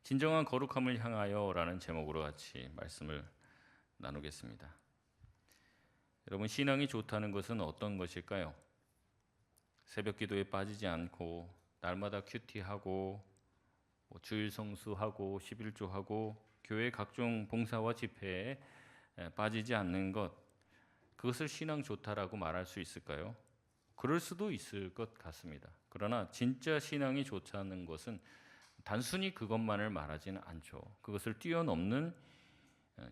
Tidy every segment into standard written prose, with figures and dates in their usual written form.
진정한 거룩함을 향하여라는 제목으로 같이 말씀을 나누겠습니다. 여러분, 신앙이 좋다는 것은 어떤 것일까요? 새벽 기도에 빠지지 않고 날마다 큐티하고 주일 성수하고 11조하고 교회 각종 봉사와 집회에 빠지지 않는 것, 그것을 신앙 좋다라고 말할 수 있을까요? 그럴 수도 있을 것 같습니다. 그러나 진짜 신앙이 좋다는 것은 단순히 그것만을 말하지는 않죠. 그것을 뛰어넘는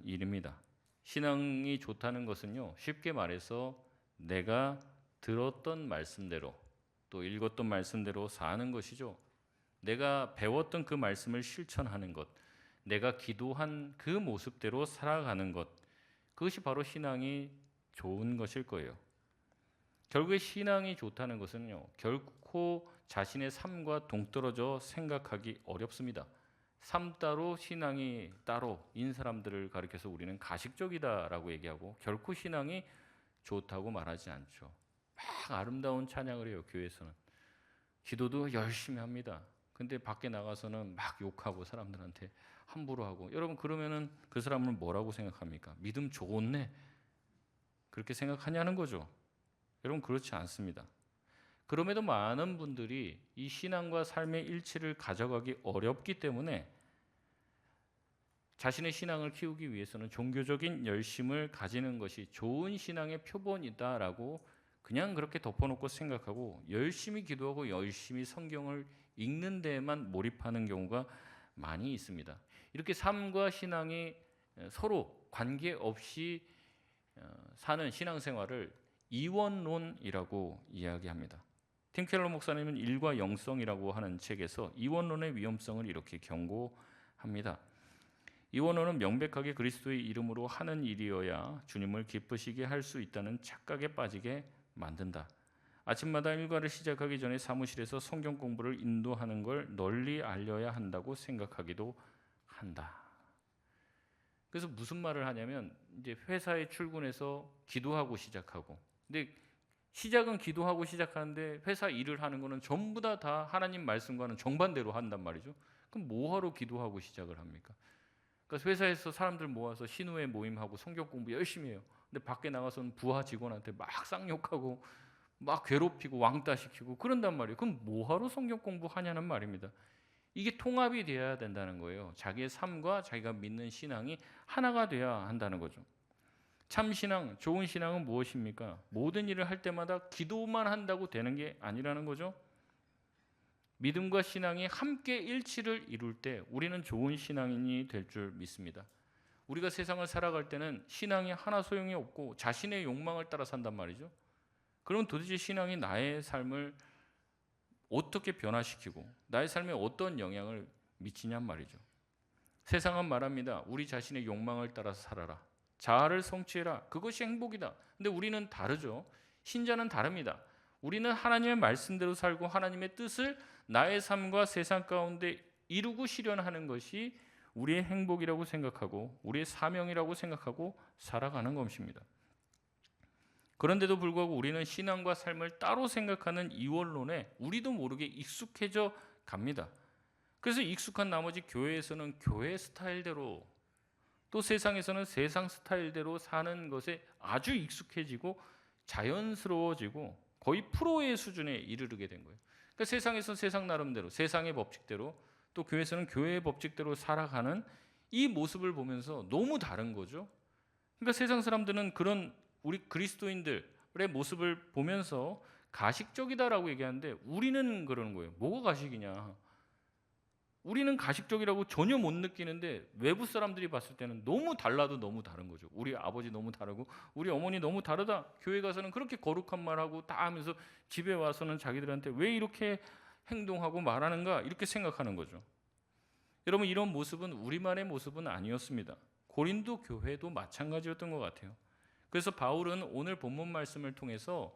일입니다. 신앙이 좋다는 것은요, 쉽게 말해서 내가 들었던 말씀대로 또 읽었던 말씀대로 사는 것이죠. 내가 배웠던 그 말씀을 실천하는 것, 내가 기도한 그 모습대로 살아가는 것, 그것이 바로 신앙이 좋은 것일 거예요. 결국에 신앙이 좋다는 것은요, 결코 자신의 삶과 동떨어져 생각하기 어렵습니다. 삶 따로 신앙이 따로인 사람들을 가리켜서 우리는 가식적이다라고 얘기하고 결코 신앙이 좋다고 말하지 않죠. 막 아름다운 찬양을 해요. 교회에서는 기도도 열심히 합니다. 근데 밖에 나가서는 막 욕하고 사람들한테 함부로 하고, 여러분 그러면은 그 사람을 뭐라고 생각합니까? 믿음 좋네, 그렇게 생각하냐는 거죠. 여러분, 그렇지 않습니다. 그럼에도 많은 분들이 이 신앙과 삶의 일치를 가져가기 어렵기 때문에 자신의 신앙을 키우기 위해서는 종교적인 열심을 가지는 것이 좋은 신앙의 표본이다라고 그냥 그렇게 덮어놓고 생각하고 열심히 기도하고 열심히 성경을 읽는 데에만 몰입하는 경우가 많이 있습니다. 이렇게 삶과 신앙이 서로 관계없이 사는 신앙생활을 이원론이라고 이야기합니다. 팀 켈러 목사님은 일과 영성이라고 하는 책에서 이원론의 위험성을 이렇게 경고합니다. 이원론은 명백하게 그리스도의 이름으로 하는 일이어야 주님을 기쁘시게 할 수 있다는 착각에 빠지게 만든다. 아침마다 일과를 시작하기 전에 사무실에서 성경 공부를 인도하는 걸 널리 알려야 한다고 생각하기도 한다. 그래서 무슨 말을 하냐면, 이제 회사에 출근해서 기도하고 시작하고, 근데 시작은 기도하고 시작하는데 회사 일을 하는 거는 전부 다 하나님 말씀과는 정반대로 한단 말이죠. 그럼 뭐하러 기도하고 시작을 합니까? 그러니까 회사에서 사람들 모아서 신우회 모임하고 성경 공부 열심히 해요. 근데 밖에 나가서는 부하 직원한테 막 쌍욕하고 막 괴롭히고 왕따시키고 그런단 말이에요. 그럼 뭐하러 성경 공부하냐는 말입니다. 이게 통합이 되어야 된다는 거예요. 자기의 삶과 자기가 믿는 신앙이 하나가 되어야 한다는 거죠. 참 신앙, 좋은 신앙은 무엇입니까? 모든 일을 할 때마다 기도만 한다고 되는 게 아니라는 거죠. 믿음과 신앙이 함께 일치를 이룰 때 우리는 좋은 신앙인이 될 줄 믿습니다. 우리가 세상을 살아갈 때는 신앙이 하나 소용이 없고 자신의 욕망을 따라 산단 말이죠. 그럼 도대체 신앙이 나의 삶을 어떻게 변화시키고 나의 삶에 어떤 영향을 미치냔 말이죠. 세상은 말합니다. 우리 자신의 욕망을 따라서 살아라. 자아를 성취해라. 그것이 행복이다. 근데 우리는 다르죠. 신자는 다릅니다. 우리는 하나님의 말씀대로 살고 하나님의 뜻을 나의 삶과 세상 가운데 이루고 실현하는 것이 우리의 행복이라고 생각하고 우리의 사명이라고 생각하고 살아가는 것입니다. 그런데도 불구하고 우리는 신앙과 삶을 따로 생각하는 이원론에 우리도 모르게 익숙해져 갑니다. 그래서 익숙한 나머지 교회에서는 교회 스타일대로, 또 세상에서는 세상 스타일대로 사는 것에 아주 익숙해지고 자연스러워지고 거의 프로의 수준에 이르게 된 거예요. 그러니까 세상에서 세상 나름대로, 세상의 법칙대로, 또 교회에서는 교회의 법칙대로 살아가는 이 모습을 보면서 너무 다른 거죠. 그러니까 세상 사람들은 그런 우리 그리스도인들의 모습을 보면서 가식적이다라고 얘기하는데 우리는 그러는 거예요. 뭐가 가식이냐? 우리는 가식적이라고 전혀 못 느끼는데 외부 사람들이 봤을 때는 너무 달라도 너무 다른 거죠. 우리 아버지 너무 다르고 우리 어머니 너무 다르다. 교회 가서는 그렇게 거룩한 말하고 다 하면서 집에 와서는 자기들한테 왜 이렇게 행동하고 말하는가 이렇게 생각하는 거죠. 여러분, 이런 모습은 우리만의 모습은 아니었습니다. 고린도 교회도 마찬가지였던 것 같아요. 그래서 바울은 오늘 본문 말씀을 통해서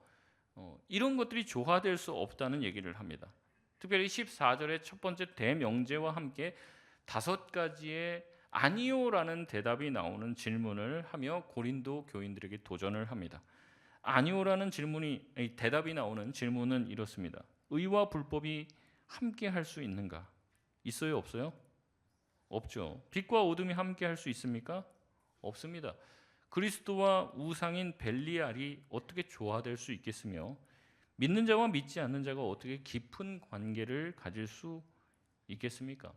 이런 것들이 조화될 수 없다는 얘기를 합니다. 특별히 14절의 첫 번째 대명제와 함께 5가지의 아니오라는 대답이 나오는 질문을 하며 고린도 교인들에게 도전을 합니다. 아니오라는 대답이 나오는 질문은 이렇습니다. 의와 불법이 함께 할 수 있는가? 있어요, 없어요? 없죠. 빛과 어둠이 함께 할 수 있습니까? 없습니다. 그리스도와 우상인 벨리알이 어떻게 조화될 수 있겠으며 믿는 자와 믿지 않는 자가 어떻게 깊은 관계를 가질 수 있겠습니까?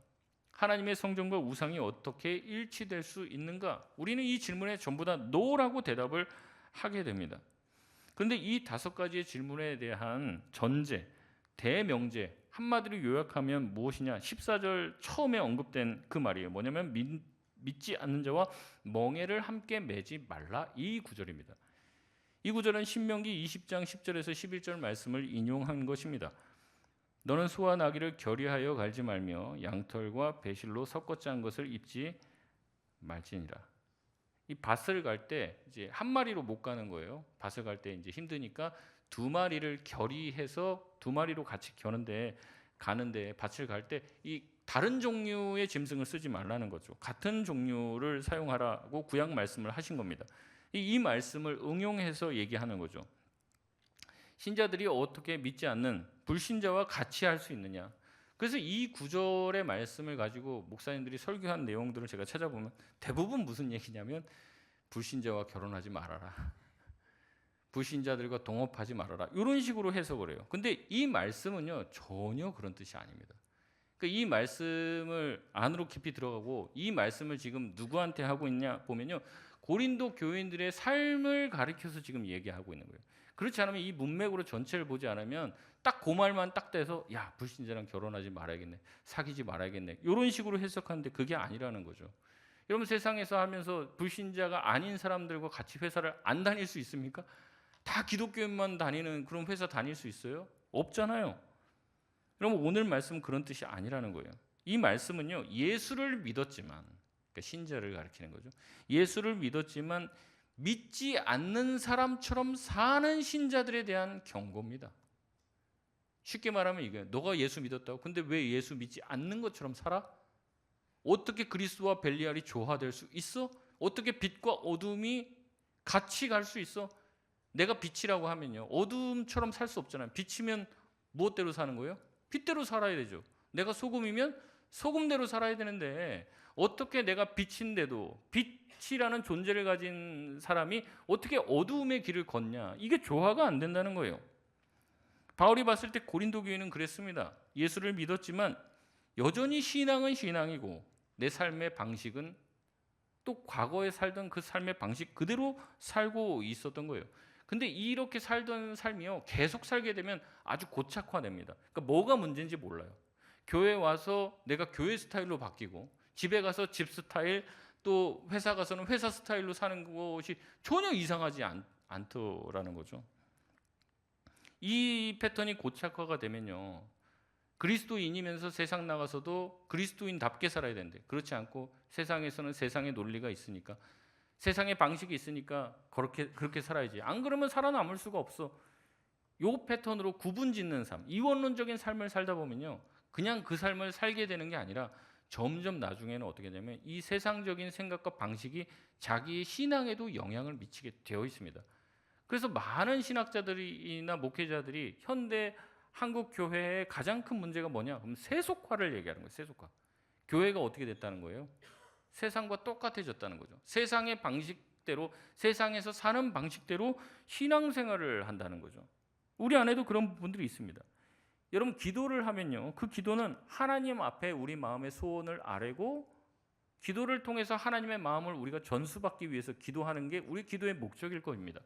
하나님의 성전과 우상이 어떻게 일치될 수 있는가? 우리는 이 질문에 전부 다 no라고 대답을 하게 됩니다. 그런데 이 5가지의 질문에 대한 전제, 대명제, 한마디로 요약하면 무엇이냐? 14절 처음에 언급된 그 말이에요. 뭐냐면 믿지 않는 자와 멍에를 함께 매지 말라, 이 구절입니다. 이 구절은 신명기 20장 10절에서 11절 말씀을 인용한 것입니다. 너는 소와 나귀를 결의하여 갈지 말며 양털과 배실로 섞어 짠 것을 입지 말지니라. 이 밭을 갈 때 이제 한 마리로 못 가는 거예요. 밭을 갈 때 이제 힘드니까 2마리를 결의해서 2마리로 같이 가는데 밭을 갈 때 이 다른 종류의 짐승을 쓰지 말라는 거죠. 같은 종류를 사용하라고 구약 말씀을 하신 겁니다. 이 말씀을 응용해서 얘기하는 거죠. 신자들이 어떻게 믿지 않는 불신자와 같이 할 수 있느냐. 그래서 이 구절의 말씀을 가지고 목사님들이 설교한 내용들을 제가 찾아보면 대부분 무슨 얘기냐면 불신자와 결혼하지 말아라, 불신자들과 동업하지 말아라, 이런 식으로 해석을 해요. 근데 이 말씀은요 전혀 그런 뜻이 아닙니다. 그러니까 이 말씀을 안으로 깊이 들어가고 이 말씀을 지금 누구한테 하고 있냐 보면요, 고린도 교인들의 삶을 가리켜서 지금 얘기하고 있는 거예요. 그렇지 않으면 이 문맥으로 전체를 보지 않으면 딱 그 말만 딱 떼서 야, 불신자랑 결혼하지 말아야겠네, 사귀지 말아야겠네, 이런 식으로 해석하는데 그게 아니라는 거죠. 여러분, 세상에서 하면서 불신자가 아닌 사람들과 같이 회사를 안 다닐 수 있습니까? 다 기독교인만 다니는 그런 회사 다닐 수 있어요? 없잖아요. 여러분, 오늘 말씀은 그런 뜻이 아니라는 거예요. 이 말씀은요, 예수를 믿었지만, 그러니까 신자를 가리키는 거죠. 예수를 믿었지만 믿지 않는 사람처럼 사는 신자들에 대한 경고입니다. 쉽게 말하면 이거예요. 너가 예수 믿었다고? 근데 왜 예수 믿지 않는 것처럼 살아? 어떻게 그리스도와 벨리알이 조화될 수 있어? 어떻게 빛과 어둠이 같이 갈 수 있어? 내가 빛이라고 하면요, 어둠처럼 살 수 없잖아요. 빛이면 무엇대로 사는 거예요? 빛대로 살아야 되죠. 내가 소금이면 소금대로 살아야 되는데 어떻게 내가 빛인데도, 빛이라는 존재를 가진 사람이 어떻게 어두움의 길을 걷냐? 이게 조화가 안 된다는 거예요. 바울이 봤을 때 고린도 교회는 그랬습니다. 예수를 믿었지만 여전히 신앙은 신앙이고 내 삶의 방식은 또 과거에 살던 그 삶의 방식 그대로 살고 있었던 거예요. 근데 이렇게 살던 삶이요, 계속 살게 되면 아주 고착화됩니다. 그러니까 뭐가 문제인지 몰라요. 교회 와서 내가 교회 스타일로 바뀌고, 집에 가서 집 스타일, 또 회사 가서는 회사 스타일로 사는 것이 전혀 이상하지 않더라는 거죠. 이 패턴이 고착화가 되면요, 그리스도인이면서 세상 나가서도 그리스도인답게 살아야 되는데 그렇지 않고 세상에서는 세상의 논리가 있으니까, 세상의 방식이 있으니까 그렇게 살아야지, 안 그러면 살아남을 수가 없어. 요 패턴으로 구분짓는 삶, 이원론적인 삶을 살다 보면요, 그냥 그 삶을 살게 되는 게 아니라 점점 나중에는 어떻게 되냐면 이 세상적인 생각과 방식이 자기의 신앙에도 영향을 미치게 되어 있습니다. 그래서 많은 신학자들이나 목회자들이 현대 한국 교회의 가장 큰 문제가 뭐냐? 그럼 세속화를 얘기하는 거예요. 세속화. 교회가 어떻게 됐다는 거예요? 세상과 똑같아졌다는 거죠. 세상의 방식대로, 세상에서 사는 방식대로 신앙생활을 한다는 거죠. 우리 안에도 그런 부분들이 있습니다. 여러분, 기도를 하면요, 그 기도는 하나님 앞에 우리 마음의 소원을 아뢰고 기도를 통해서 하나님의 마음을 우리가 전수받기 위해서 기도하는 게 우리 기도의 목적일 겁니다.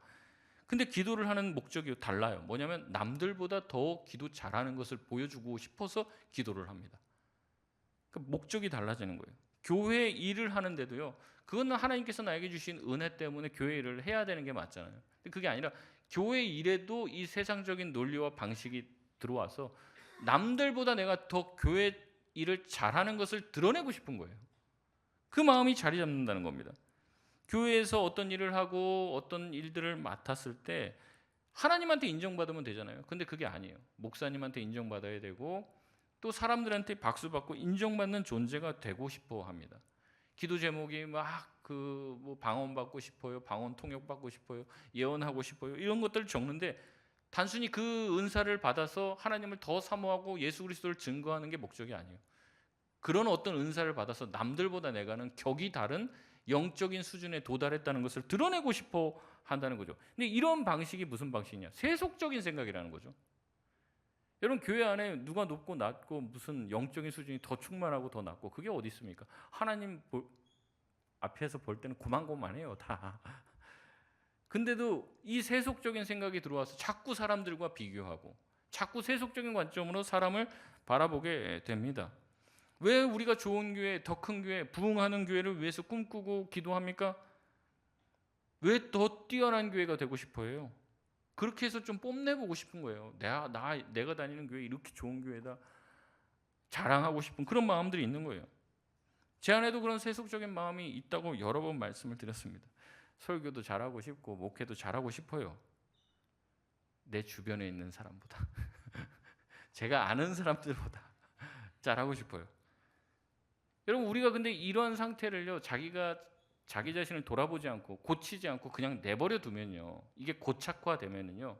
근데 기도를 하는 목적이 달라요. 뭐냐면 남들보다 더 기도 잘하는 것을 보여주고 싶어서 기도를 합니다. 그러니까 목적이 달라지는 거예요. 교회 일을 하는데도요, 그거는 하나님께서 나에게 주신 은혜 때문에 교회 일을 해야 되는 게 맞잖아요. 근데 그게 아니라 교회 일에도 이 세상적인 논리와 방식이 들어와서 남들보다 내가 더 교회 일을 잘하는 것을 드러내고 싶은 거예요. 그 마음이 자리 잡는다는 겁니다. 교회에서 어떤 일을 하고 어떤 일들을 맡았을 때 하나님한테 인정받으면 되잖아요. 근데 그게 아니에요. 목사님한테 인정받아야 되고 또 사람들한테 박수받고 인정받는 존재가 되고 싶어 합니다. 기도 제목이 막 뭐 방언 받고 싶어요, 방언 통역 받고 싶어요, 예언하고 싶어요, 이런 것들을 적는데 단순히 그 은사를 받아서 하나님을 더 사모하고 예수 그리스도를 증거하는 게 목적이 아니에요. 그런 어떤 은사를 받아서 남들보다 내가는 격이 다른 영적인 수준에 도달했다는 것을 드러내고 싶어 한다는 거죠. 근데 이런 방식이 무슨 방식이냐? 세속적인 생각이라는 거죠. 여러분, 교회 안에 누가 높고 낮고 무슨 영적인 수준이 더 충만하고 더 낮고 그게 어디 있습니까? 하나님 앞에서 볼 때는 고만고만해요, 다. 근데도 이 세속적인 생각이 들어와서 자꾸 사람들과 비교하고 자꾸 세속적인 관점으로 사람을 바라보게 됩니다. 왜 우리가 좋은 교회, 더 큰 교회, 부흥하는 교회를 위해서 꿈꾸고 기도합니까? 왜 더 뛰어난 교회가 되고 싶어요? 그렇게 해서 좀 뽐내보고 싶은 거예요. 내가 다니는 교회 이렇게 좋은 교회다, 자랑하고 싶은 그런 마음들이 있는 거예요. 제 안에도 그런 세속적인 마음이 있다고 여러 번 말씀을 드렸습니다. 설교도 잘하고 싶고 목회도 잘하고 싶어요. 내 주변에 있는 사람보다 제가 아는 사람들보다 잘하고 싶어요. 여러분, 우리가 근데 이런 상태를요, 자기가 자기 자신을 돌아보지 않고 고치지 않고 그냥 내버려 두면요, 이게 고착화되면은요,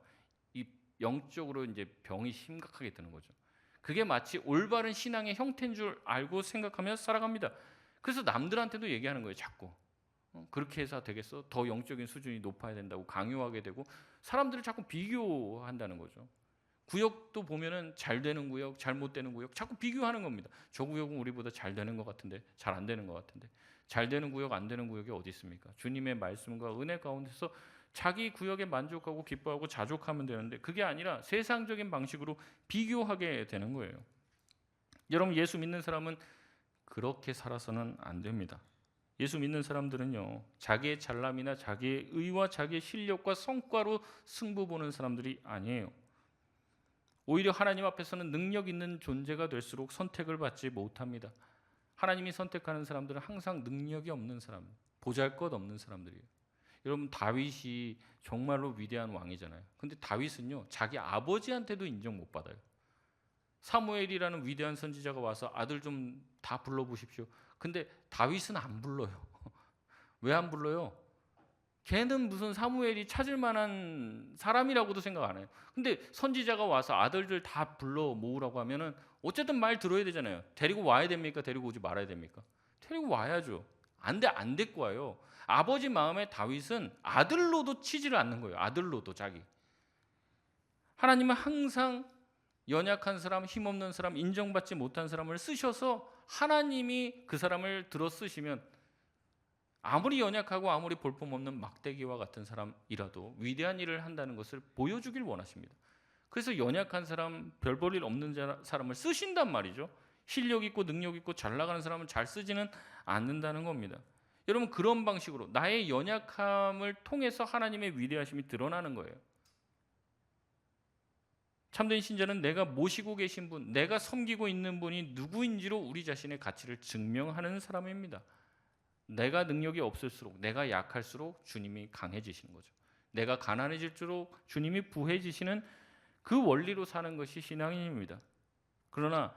이 영적으로 이제 병이 심각하게 드는 거죠. 그게 마치 올바른 신앙의 형태인 줄 알고 생각하며 살아갑니다. 그래서 남들한테도 얘기하는 거예요, 자꾸. 그렇게 해서 되겠어? 더 영적인 수준이 높아야 된다고 강요하게 되고 사람들을 자꾸 비교한다는 거죠. 구역도 보면은 잘 되는 구역, 잘못 되는 구역 자꾸 비교하는 겁니다. 저 구역은 우리보다 잘 되는 것 같은데, 잘 안 되는 것 같은데. 잘 되는 구역, 안 되는 구역이 어디 있습니까? 주님의 말씀과 은혜 가운데서 자기 구역에 만족하고 기뻐하고 자족하면 되는데 그게 아니라 세상적인 방식으로 비교하게 되는 거예요. 여러분, 예수 믿는 사람은 그렇게 살아서는 안 됩니다. 예수 믿는 사람들은요, 자기의 잘남이나 자기의 의와 자기의 실력과 성과로 승부 보는 사람들이 아니에요. 오히려 하나님 앞에서는 능력 있는 존재가 될수록 선택을 받지 못합니다. 하나님이 선택하는 사람들은 항상 능력이 없는 사람, 보잘것없는 사람들이에요. 여러분, 다윗이 정말로 위대한 왕이잖아요. 근데 다윗은요, 자기 아버지한테도 인정 못 받아요. 사무엘이라는 위대한 선지자가 와서 아들 좀 다 불러보십시오. 근데 다윗은 안 불러요. 왜 안 불러요? 걔는 무슨 사무엘이 찾을 만한 사람이라고도 생각 안 해요. 근데 선지자가 와서 아들들 다 불러 모으라고 하면은 어쨌든 말 들어야 되잖아요. 데리고 와야 됩니까? 데리고 오지 말아야 됩니까? 데리고 와야죠. 안 데리고 와요. 아버지 마음에 다윗은 아들로도 치지를 않는 거예요. 아들로도 자기. 하나님은 항상 연약한 사람, 힘없는 사람, 인정받지 못한 사람을 쓰셔서 하나님이 그 사람을 들어 쓰시면 아무리 연약하고 아무리 볼품없는 막대기와 같은 사람이라도 위대한 일을 한다는 것을 보여주길 원하십니다. 그래서 연약한 사람, 별 볼 일 없는 사람을 쓰신단 말이죠. 실력 있고 능력 있고 잘 나가는 사람은 잘 쓰지는 않는다는 겁니다. 여러분, 그런 방식으로 나의 연약함을 통해서 하나님의 위대하심이 드러나는 거예요. 참된 신자는 내가 모시고 계신 분, 내가 섬기고 있는 분이 누구인지로 우리 자신의 가치를 증명하는 사람입니다. 내가 능력이 없을수록, 내가 약할수록 주님이 강해지시는 거죠. 내가 가난해질수록 주님이 부해지시는 그 원리로 사는 것이 신앙인입니다. 그러나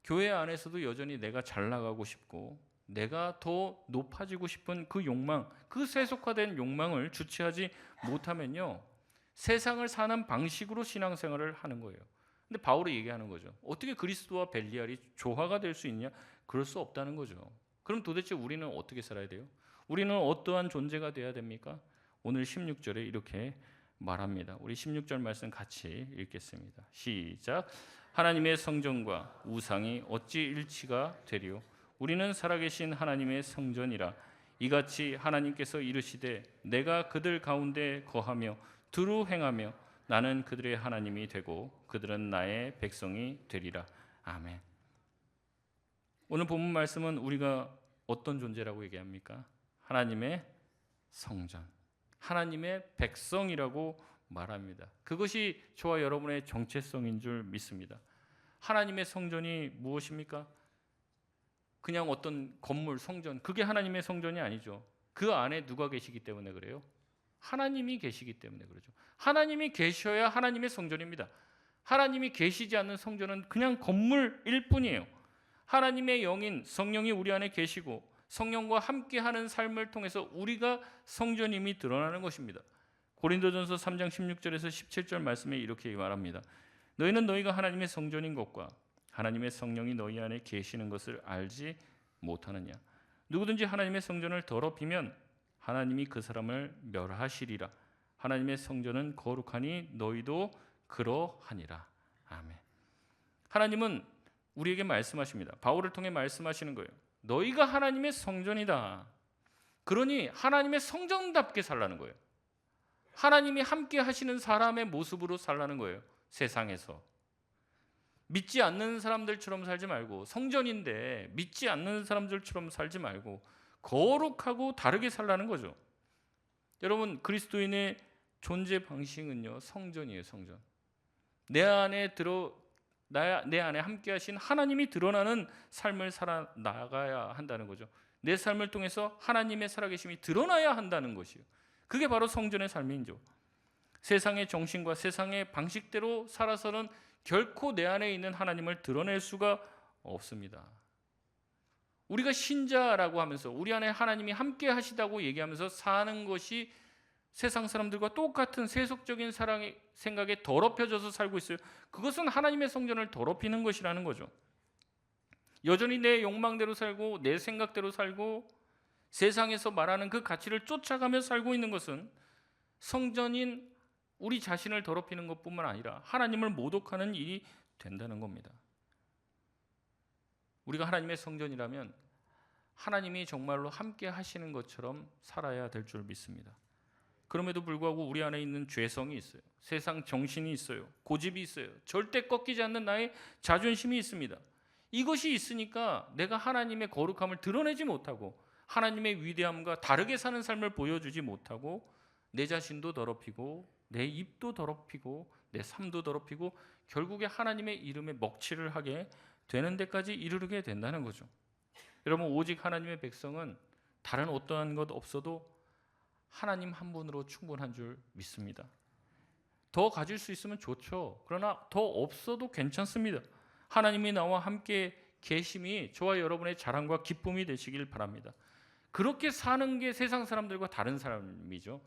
교회 안에서도 여전히 내가 잘 나가고 싶고 내가 더 높아지고 싶은 그 욕망, 그 세속화된 욕망을 주체하지 못하면요, 세상을 사는 방식으로 신앙생활을 하는 거예요. 근데 바울이 얘기하는 거죠. 어떻게 그리스도와 벨리알이 조화가 될 수 있냐? 그럴 수 없다는 거죠. 그럼 도대체 우리는 어떻게 살아야 돼요? 우리는 어떠한 존재가 돼야 됩니까? 오늘 16절에 이렇게 말합니다. 우리 16절 말씀 같이 읽겠습니다. 시작. 하나님의 성전과 우상이 어찌 일치가 되리요? 우리는 살아계신 하나님의 성전이라. 이같이 하나님께서 이르시되 내가 그들 가운데 거하며 두루 행하며 나는 그들의 하나님이 되고 그들은 나의 백성이 되리라. 아멘. 오늘 본문 말씀은 우리가 어떤 존재라고 얘기합니까? 하나님의 성전, 하나님의 백성이라고 말합니다. 그것이 저와 여러분의 정체성인 줄 믿습니다. 하나님의 성전이 무엇입니까? 그냥 어떤 건물, 성전, 그게 하나님의 성전이 아니죠. 그 안에 누가 계시기 때문에 그래요? 하나님이 계시기 때문에 그러죠. 하나님이 계셔야 하나님의 성전입니다. 하나님이 계시지 않는 성전은 그냥 건물일 뿐이에요. 하나님의 영인 성령이 우리 안에 계시고 성령과 함께하는 삶을 통해서 우리가 성전임이 드러나는 것입니다. 고린도전서 3장 16절에서 17절 말씀에 이렇게 말합니다. 너희는 너희가 하나님의 성전인 것과 하나님의 성령이 너희 안에 계시는 것을 알지 못하느냐. 누구든지 하나님의 성전을 더럽히면 하나님이 그 사람을 멸하시리라. 하나님의 성전은 거룩하니 너희도 그러하니라. 아멘. 하나님은 우리에게 말씀하십니다. 바울을 통해 말씀하시는 거예요. 너희가 하나님의 성전이다. 그러니 하나님의 성전답게 살라는 거예요. 하나님이 함께 하시는 사람의 모습으로 살라는 거예요. 세상에서 믿지 않는 사람들처럼 살지 말고, 성전인데 믿지 않는 사람들처럼 살지 말고 거룩하고 다르게 살라는 거죠. 여러분, 그리스도인의 존재 방식은요, 성전이에요. 성전. 내 안에 함께 하신 하나님이 드러나는 삶을 살아 나가야 한다는 거죠. 내 삶을 통해서 하나님의 살아계심이 드러나야 한다는 것이요. 그게 바로 성전의 삶이죠. 세상의 정신과 세상의 방식대로 살아서는 결코 내 안에 있는 하나님을 드러낼 수가 없습니다. 우리가 신자라고 하면서 우리 안에 하나님이 함께 하시다고 얘기하면서 사는 것이 세상 사람들과 똑같은 세속적인 사랑의 생각에 더럽혀져서 살고 있어요. 그것은 하나님의 성전을 더럽히는 것이라는 거죠. 여전히 내 욕망대로 살고 내 생각대로 살고 세상에서 말하는 그 가치를 쫓아가며 살고 있는 것은 성전인 우리 자신을 더럽히는 것뿐만 아니라 하나님을 모독하는 일이 된다는 겁니다. 우리가 하나님의 성전이라면 하나님이 정말로 함께 하시는 것처럼 살아야 될 줄 믿습니다. 그럼에도 불구하고 우리 안에 있는 죄성이 있어요. 세상 정신이 있어요. 고집이 있어요. 절대 꺾이지 않는 나의 자존심이 있습니다. 이것이 있으니까 내가 하나님의 거룩함을 드러내지 못하고 하나님의 위대함과 다르게 사는 삶을 보여주지 못하고 내 자신도 더럽히고 내 입도 더럽히고 내 삶도 더럽히고 결국에 하나님의 이름에 먹칠을 하게 되는 데까지 이르게 된다는 거죠. 여러분, 오직 하나님의 백성은 다른 어떠한 것 없어도 하나님 한 분으로 충분한 줄 믿습니다. 더 가질 수 있으면 좋죠. 그러나 더 없어도 괜찮습니다. 하나님이 나와 함께 계심이 저와 여러분의 자랑과 기쁨이 되시길 바랍니다. 그렇게 사는 게 세상 사람들과 다른 삶이죠.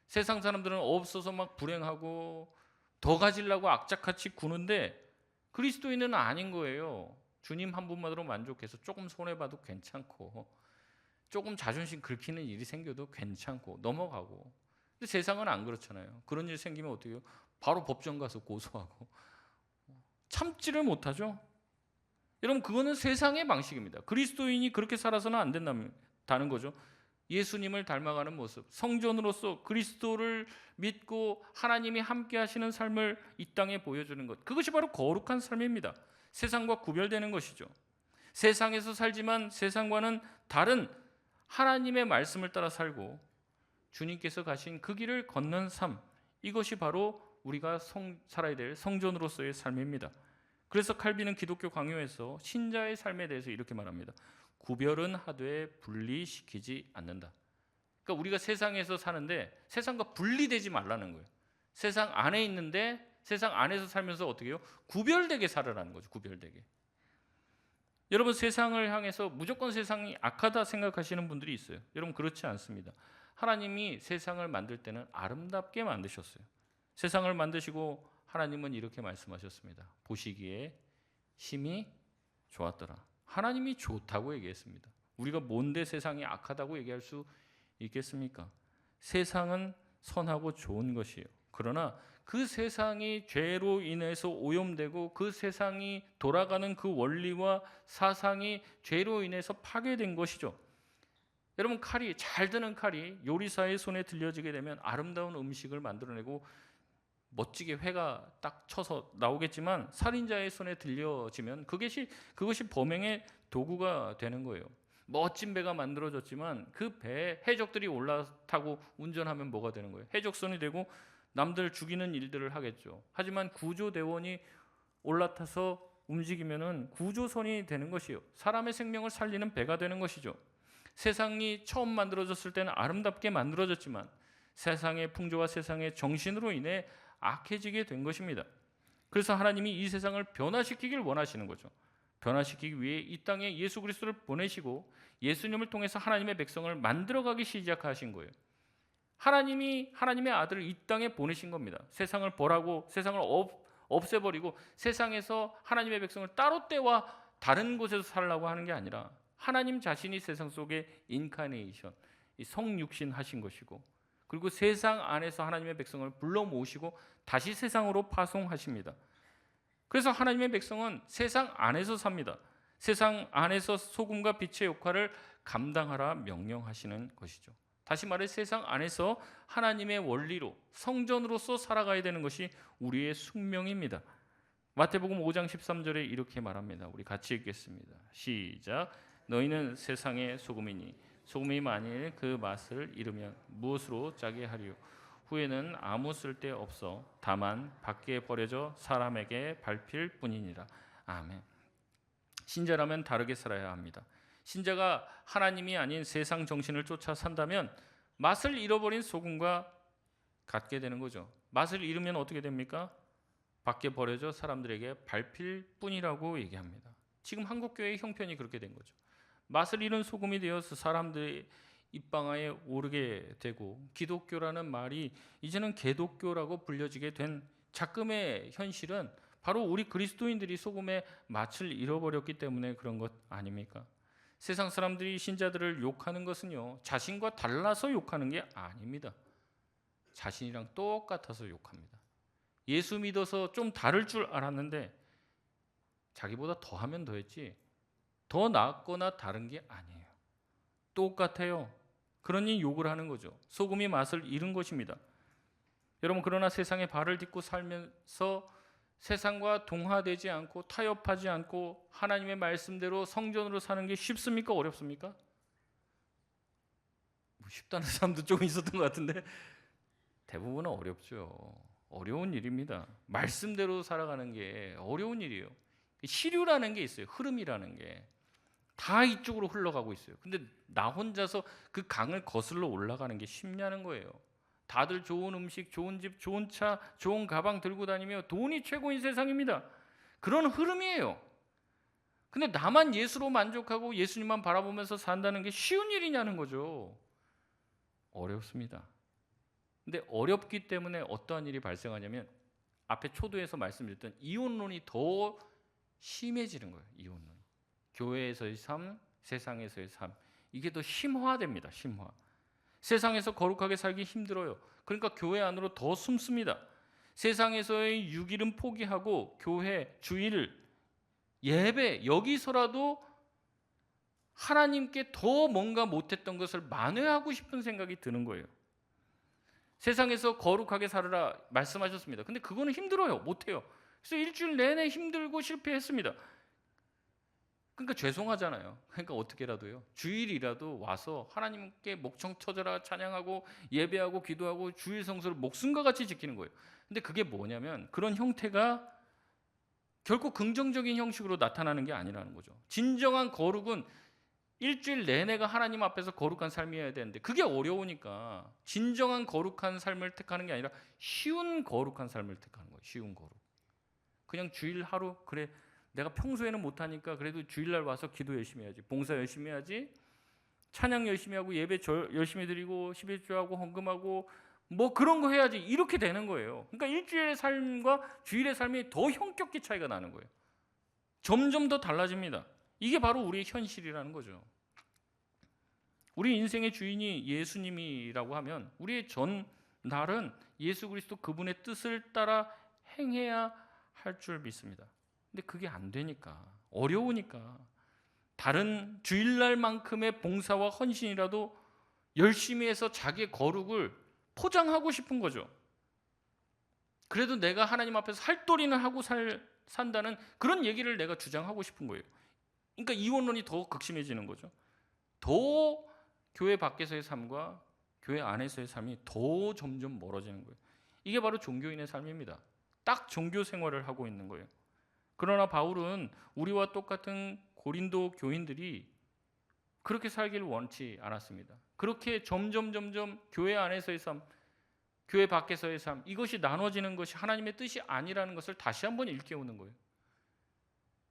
세상 사람들은 없어서 막 불행하고 더 가지려고 악착같이 구는데 그리스도인은 아닌 거예요. 주님 한 분만으로 만족해서 조금 손해봐도 괜찮고 조금 자존심 긁히는 일이 생겨도 괜찮고 넘어가고. 근데 세상은 안 그렇잖아요. 그런 일 생기면 어떻게 해요? 바로 법정 가서 고소하고 참지를 못하죠. 여러분, 그거는 세상의 방식입니다. 그리스도인이 그렇게 살아서는 안 된다는 거죠. 예수님을 닮아가는 모습, 성전으로서 그리스도를 믿고 하나님이 함께 하시는 삶을 이 땅에 보여주는 것, 그것이 바로 거룩한 삶입니다. 세상과 구별되는 것이죠. 세상에서 살지만 세상과는 다른 하나님의 말씀을 따라 살고 주님께서 가신 그 길을 걷는 삶, 이것이 바로 우리가 살아야 될 성전으로서의 삶입니다. 그래서 칼빈은 기독교 강요에서 신자의 삶에 대해서 이렇게 말합니다. 구별은 하되 분리시키지 않는다. 그러니까 우리가 세상에서 사는데 세상과 분리되지 말라는 거예요. 세상 안에 있는데 세상 안에서 살면서 어떻게 해요? 구별되게 살아라는 거죠. 구별되게. 여러분, 세상을 향해서 무조건 세상이 악하다 생각하시는 분들이 있어요. 여러분, 그렇지 않습니다. 하나님이 세상을 만들 때는 아름답게 만드셨어요. 세상을 만드시고 하나님은 이렇게 말씀하셨습니다. 보시기에 심히 좋았더라. 하나님이 좋다고 얘기했습니다. 우리가 뭔데 세상이 악하다고 얘기할 수 있겠습니까? 세상은 선하고 좋은 것이에요. 그러나 그 세상이 죄로 인해서 오염되고 그 세상이 돌아가는 그 원리와 사상이 죄로 인해서 파괴된 것이죠. 여러분, 잘 드는 칼이 요리사의 손에 들려지게 되면 아름다운 음식을 만들어내고 멋지게 회가 딱 쳐서 나오겠지만 살인자의 손에 들려지면 그것이 범행의 도구가 되는 거예요. 멋진 배가 만들어졌지만 그 배에 해적들이 올라타고 운전하면 뭐가 되는 거예요? 해적선이 되고 남들 죽이는 일들을 하겠죠. 하지만 구조대원이 올라타서 움직이면은 구조선이 되는 것이요. 사람의 생명을 살리는 배가 되는 것이죠. 세상이 처음 만들어졌을 때는 아름답게 만들어졌지만 세상의 풍조와 세상의 정신으로 인해 악해지게 된 것입니다. 그래서 하나님이 이 세상을 변화시키길 원하시는 거죠. 변화시키기 위해 이 땅에 예수 그리스도를 보내시고 예수님을 통해서 하나님의 백성을 만들어가기 시작하신 거예요. 하나님이 하나님의 아들을 이 땅에 보내신 겁니다. 세상을 벌하고 세상을 없애버리고 세상에서 하나님의 백성을 따로 떼와 다른 곳에서 살라고 하는 게 아니라 하나님 자신이 세상 속에 인카네이션, 이 성육신 하신 것이고, 그리고 세상 안에서 하나님의 백성을 불러 모으시고 다시 세상으로 파송하십니다. 그래서 하나님의 백성은 세상 안에서 삽니다. 세상 안에서 소금과 빛의 역할을 감당하라 명령하시는 것이죠. 다시 말해 세상 안에서 하나님의 원리로 성전으로서 살아가야 되는 것이 우리의 숙명입니다. 마태복음 5장 13절에 이렇게 말합니다. 우리 같이 읽겠습니다. 시작. 너희는 세상의 소금이니 소금이 만일 그 맛을 잃으면 무엇으로 짜게 하리요? 후에는 아무 쓸데 없어 다만 밖에 버려져 사람에게 밟힐 뿐이니라. 아멘. 신자라면 다르게 살아야 합니다. 신자가 하나님이 아닌 세상 정신을 쫓아 산다면 맛을 잃어버린 소금과 같게 되는 거죠. 맛을 잃으면 어떻게 됩니까? 밖에 버려져 사람들에게 밟힐 뿐이라고 얘기합니다. 지금 한국교회의 형편이 그렇게 된 거죠. 맛을 잃은 소금이 되어서 사람들의 입방아에 오르게 되고, 기독교라는 말이 이제는 개독교라고 불려지게 된 작금의 현실은 바로 우리 그리스도인들이 소금의 맛을 잃어버렸기 때문에 그런 것 아닙니까? 세상 사람들이 신자들을 욕하는 것은요, 자신과 달라서 욕하는 게 아닙니다. 자신이랑 똑같아서 욕합니다. 예수 믿어서 좀 다를 줄 알았는데 자기보다 더하면 더했지 더 낫거나 다른 게 아니에요. 똑같아요. 그러니 욕을 하는 거죠. 소금이 맛을 잃은 것입니다. 여러분, 그러나 세상에 발을 딛고 살면서 세상과 동화되지 않고 타협하지 않고 하나님의 말씀대로 성전으로 사는 게 쉽습니까? 어렵습니까? 쉽다는 사람도 조금 있었던 것 같은데 대부분은 어렵죠. 어려운 일입니다. 말씀대로 살아가는 게 어려운 일이에요. 시류라는 게 있어요. 흐름이라는 게 다 이쪽으로 흘러가고 있어요. 근데 나 혼자서 그 강을 거슬러 올라가는 게 쉽냐는 거예요. 다들 좋은 음식, 좋은 집, 좋은 차, 좋은 가방 들고 다니며 돈이 최고인 세상입니다. 그런 흐름이에요. 근데 나만 예수로 만족하고 예수님만 바라보면서 산다는 게 쉬운 일이냐는 거죠. 어렵습니다. 근데 어렵기 때문에 어떠한 일이 발생하냐면 앞에 초도에서 말씀드렸던 이혼론이 더 심해지는 거예요. 이혼론. 교회에서의 삶, 세상에서의 삶, 이게 더 심화됩니다. 심화. 세상에서 거룩하게 살기 힘들어요. 그러니까 교회 안으로 더 숨습니다. 세상에서의 유기는 포기하고 교회, 주일, 예배, 여기서라도 하나님께 더 뭔가 못했던 것을 만회하고 싶은 생각이 드는 거예요. 세상에서 거룩하게 살으라 말씀하셨습니다. 근데 그거는 힘들어요. 못해요. 그래서 일주일 내내 힘들고 실패했습니다. 그러니까 죄송하잖아요. 그러니까 어떻게라도요, 주일이라도 와서 하나님께 목청 터져라 찬양하고 예배하고 기도하고 주일 성수를 목숨과 같이 지키는 거예요. 근데 그게 뭐냐면 그런 형태가 결코 긍정적인 형식으로 나타나는 게 아니라는 거죠. 진정한 거룩은 일주일 내내가 하나님 앞에서 거룩한 삶이어야 되는데 그게 어려우니까 진정한 거룩한 삶을 택하는 게 아니라 쉬운 거룩한 삶을 택하는 거예요. 쉬운 거룩. 그냥 주일 하루, 그래 내가 평소에는 못하니까 그래도 주일날 와서 기도 열심히 해야지, 봉사 열심히 해야지, 찬양 열심히 하고 예배 열심히 드리고 11조하고 헌금하고 뭐 그런 거 해야지, 이렇게 되는 거예요. 그러니까 일주일의 삶과 주일의 삶이 더 형격히 차이가 나는 거예요. 점점 더 달라집니다. 이게 바로 우리의 현실이라는 거죠. 우리 인생의 주인이 예수님이라고 하면 우리의 전날은 예수 그리스도 그분의 뜻을 따라 행해야 할 줄 믿습니다. 근데 그게 안 되니까, 어려우니까 다른 주일날만큼의 봉사와 헌신이라도 열심히 해서 자기의 거룩을 포장하고 싶은 거죠. 그래도 내가 하나님 앞에서 할도리는 하고 산다는 그런 얘기를 내가 주장하고 싶은 거예요. 그러니까 이원론이 더 극심해지는 거죠. 더 교회 밖에서의 삶과 교회 안에서의 삶이 더 점점 멀어지는 거예요. 이게 바로 종교인의 삶입니다. 딱 종교 생활을 하고 있는 거예요. 그러나 바울은 우리와 똑같은 고린도 교인들이 그렇게 살기를 원치 않았습니다. 그렇게 점점 교회 안에서의 삶, 교회 밖에서의 삶, 이것이 나눠지는 것이 하나님의 뜻이 아니라는 것을 다시 한번 일깨우는 거예요.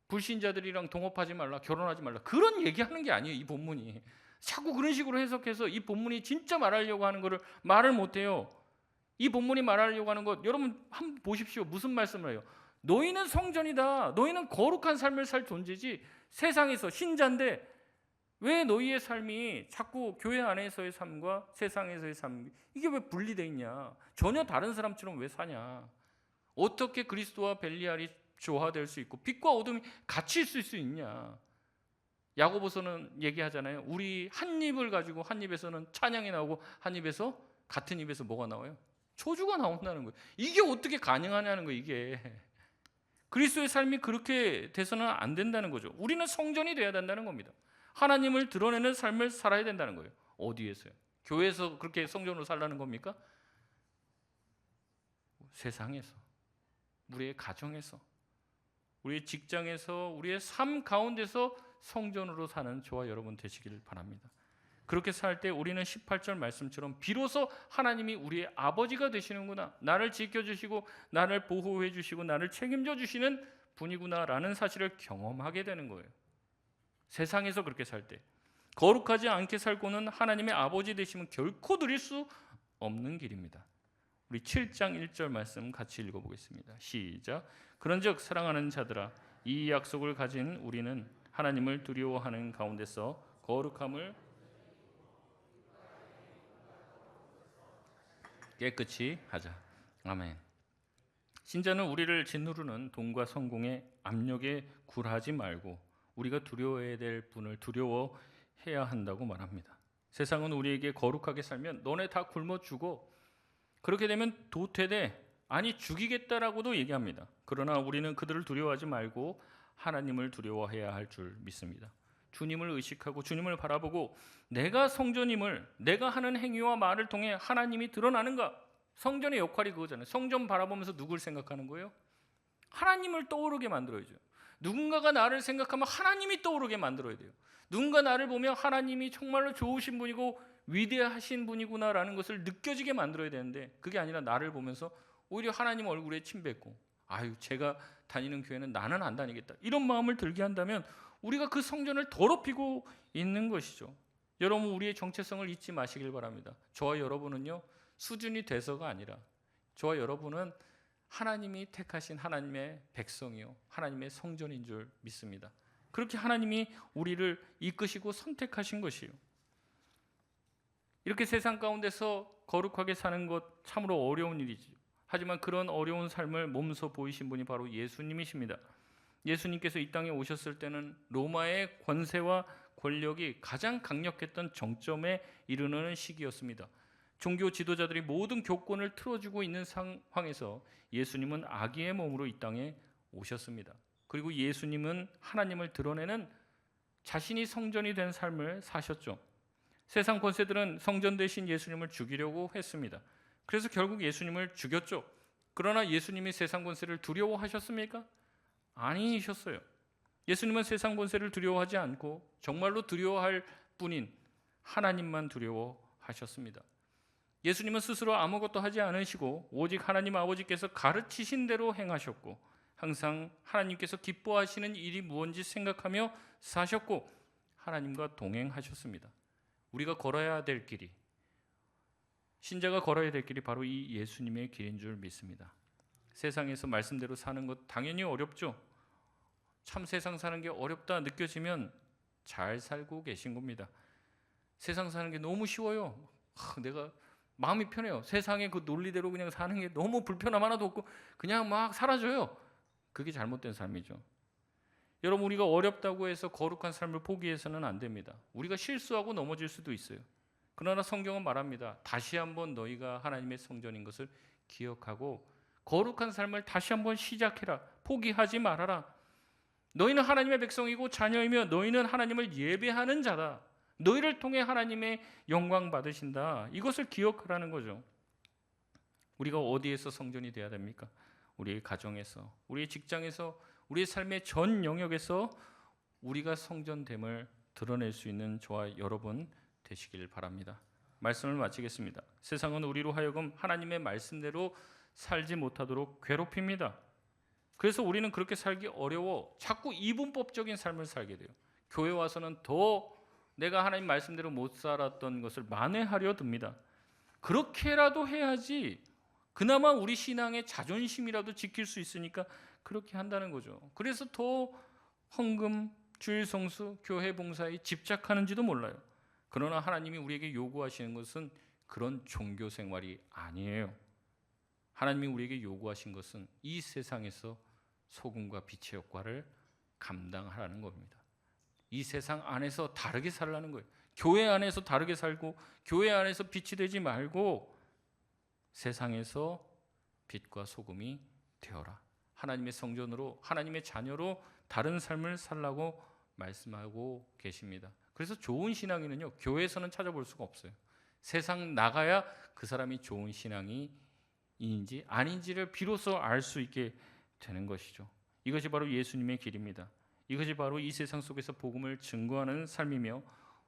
불신자들이랑 동업하지 말라, 결혼하지 말라, 그런 얘기하는 게 아니에요. 이 본문이 자꾸 그런 식으로 해석해서 이 본문이 진짜 말하려고 하는 것을 말을 못해요. 이 본문이 말하려고 하는 것 여러분 한번 보십시오. 무슨 말씀을 해요? 너희는 성전이다. 너희는 거룩한 삶을 살 존재지. 세상에서 신자인데 왜 너희의 삶이 자꾸 교회 안에서의 삶과 세상에서의 삶 이게 왜 분리되어 있냐? 전혀 다른 사람처럼 왜 사냐? 어떻게 그리스도와 벨리알이 조화될 수 있고 빛과 어둠이 같이 있을 수 있냐? 야고보서는 얘기하잖아요. 우리 한 입을 가지고 한 입에서는 찬양이 나오고 한 입에서 같은 입에서 뭐가 나와요? 초주가 나온다는 거예요. 이게 어떻게 가능하냐는 거예요. 이게 그리스도의 삶이 그렇게 돼서는 안 된다는 거죠. 우리는 성전이 돼야 된다는 겁니다. 하나님을 드러내는 삶을 살아야 된다는 거예요. 어디에서요? 교회에서 그렇게 성전으로 살라는 겁니까? 세상에서, 우리의 가정에서, 우리의 직장에서, 우리의 삶 가운데서 성전으로 사는 저와 여러분 되시기를 바랍니다. 그렇게 살 때 우리는 18절 말씀처럼 비로소 하나님이 우리의 아버지가 되시는구나, 나를 지켜주시고 나를 보호해 주시고 나를 책임져 주시는 분이구나라는 사실을 경험하게 되는 거예요. 세상에서 그렇게 살 때 거룩하지 않게 살고는 하나님의 아버지 되심은 결코 누릴 수 없는 길입니다. 우리 7장 1절 말씀 같이 읽어보겠습니다. 시작. 그런즉 사랑하는 자들아, 이 약속을 가진 우리는 하나님을 두려워하는 가운데서 거룩함을 깨끗이 하자. 아멘. 신자는 우리를 짓누르는 돈과 성공의 압력에 굴하지 말고 우리가 두려워해야 될 분을 두려워해야 한다고 말합니다. 세상은 우리에게 거룩하게 살면 너네 다 굶어 죽어, 그렇게 되면 도태돼, 아니 죽이겠다라고도 얘기합니다. 그러나 우리는 그들을 두려워하지 말고 하나님을 두려워해야 할 줄 믿습니다. 주님을 의식하고 주님을 바라보고 내가 성전임을, 내가 하는 행위와 말을 통해 하나님이 드러나는가? 성전의 역할이 그거잖아요. 성전 바라보면서 누굴 생각하는 거예요? 하나님을 떠오르게 만들어야죠. 누군가가 나를 생각하면 하나님이 떠오르게 만들어야 돼요. 누군가 나를 보면 하나님이 정말로 좋으신 분이고 위대하신 분이구나라는 것을 느껴지게 만들어야 되는데, 그게 아니라 나를 보면서 오히려 하나님 얼굴에 침 뱉고, 아유 제가 다니는 교회는 나는 안 다니겠다, 이런 마음을 들게 한다면 우리가 그 성전을 더럽히고 있는 것이죠. 여러분, 우리의 정체성을 잊지 마시길 바랍니다. 저와 여러분은요, 수준이 돼서가 아니라 저와 여러분은 하나님이 택하신 하나님의 백성이요, 하나님의 성전인 줄 믿습니다. 그렇게 하나님이 우리를 이끄시고 선택하신 것이요. 이렇게 세상 가운데서 거룩하게 사는 것 참으로 어려운 일이죠. 하지만 그런 어려운 삶을 몸소 보이신 분이 바로 예수님이십니다. 예수님께서 이 땅에 오셨을 때는 로마의 권세와 권력이 가장 강력했던 정점에 이르는 시기였습니다. 종교 지도자들이 모든 교권을 틀어주고 있는 상황에서 예수님은 아기의 몸으로 이 땅에 오셨습니다. 그리고 예수님은 하나님을 드러내는 자신이 성전이 된 삶을 사셨죠. 세상 권세들은 성전 대신 예수님을 죽이려고 했습니다. 그래서 결국 예수님을 죽였죠. 그러나 예수님이 세상 권세를 두려워하셨습니까? 아니셨어요. 예수님은 세상 권세를 두려워하지 않고 정말로 두려워할 뿐인 하나님만 두려워하셨습니다. 예수님은 스스로 아무것도 하지 않으시고 오직 하나님 아버지께서 가르치신 대로 행하셨고, 항상 하나님께서 기뻐하시는 일이 무엇인지 생각하며 사셨고, 하나님과 동행하셨습니다. 우리가 걸어야 될 길이, 신자가 걸어야 될 길이 바로 이 예수님의 길인 줄 믿습니다. 세상에서 말씀대로 사는 것 당연히 어렵죠. 참 세상 사는 게 어렵다 느껴지면 잘 살고 계신 겁니다. 세상 사는 게 너무 쉬워요. 내가 마음이 편해요. 세상의 그 논리대로 그냥 사는 게 너무 불편함 하나도 없고 그냥 막 사라져요. 그게 잘못된 삶이죠. 여러분, 우리가 어렵다고 해서 거룩한 삶을 포기해서는 안 됩니다. 우리가 실수하고 넘어질 수도 있어요. 그러나 성경은 말합니다. 다시 한번 너희가 하나님의 성전인 것을 기억하고 거룩한 삶을 다시 한번 시작해라. 포기하지 말아라. 너희는 하나님의 백성이고 자녀이며 너희는 하나님을 예배하는 자다. 너희를 통해 하나님의 영광 받으신다. 이것을 기억하라는 거죠. 우리가 어디에서 성전이 돼야 됩니까? 우리의 가정에서, 우리의 직장에서, 우리의 삶의 전 영역에서 우리가 성전됨을 드러낼 수 있는 저와 여러분 되시길 바랍니다. 말씀을 마치겠습니다. 세상은 우리로 하여금 하나님의 말씀대로 살지 못하도록 괴롭힙니다. 그래서 우리는 그렇게 살기 어려워 자꾸 이분법적인 삶을 살게 돼요. 교회 와서는 더 내가 하나님 말씀대로 못 살았던 것을 만회하려 듭니다. 그렇게라도 해야지 그나마 우리 신앙의 자존심이라도 지킬 수 있으니까 그렇게 한다는 거죠. 그래서 더 헌금, 주일 성수, 교회 봉사에 집착하는지도 몰라요. 그러나 하나님이 우리에게 요구하시는 것은 그런 종교 생활이 아니에요. 하나님이 우리에게 요구하신 것은 이 세상에서 소금과 빛의 역할을 감당하라는 겁니다. 이 세상 안에서 다르게 살라는 거예요. 교회 안에서 다르게 살고 교회 안에서 빛이 되지 말고 세상에서 빛과 소금이 되어라. 하나님의 성전으로, 하나님의 자녀로 다른 삶을 살라고 말씀하고 계십니다. 그래서 좋은 신앙인은요, 교회에서는 찾아볼 수가 없어요. 세상 나가야 그 사람이 좋은 신앙인인지 아닌지를 비로소 알 수 있게 되는 것이죠. 이것이 바로 예수님의 길입니다. 이것이 바로 이 세상 속에서 복음을 증거하는 삶이며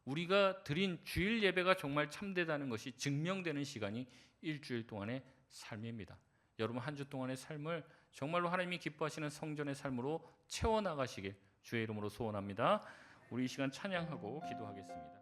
우리가 드린 주일 예배가 정말 참되다는 것이 증명되는 시간이 일주일 동안의 삶입니다. 여러분 한 주 동안의 삶을 정말로 하나님이 기뻐하시는 성전의 삶으로 채워나가시길 주의 이름으로 소원합니다. 우리 이 시간 찬양하고 기도하겠습니다.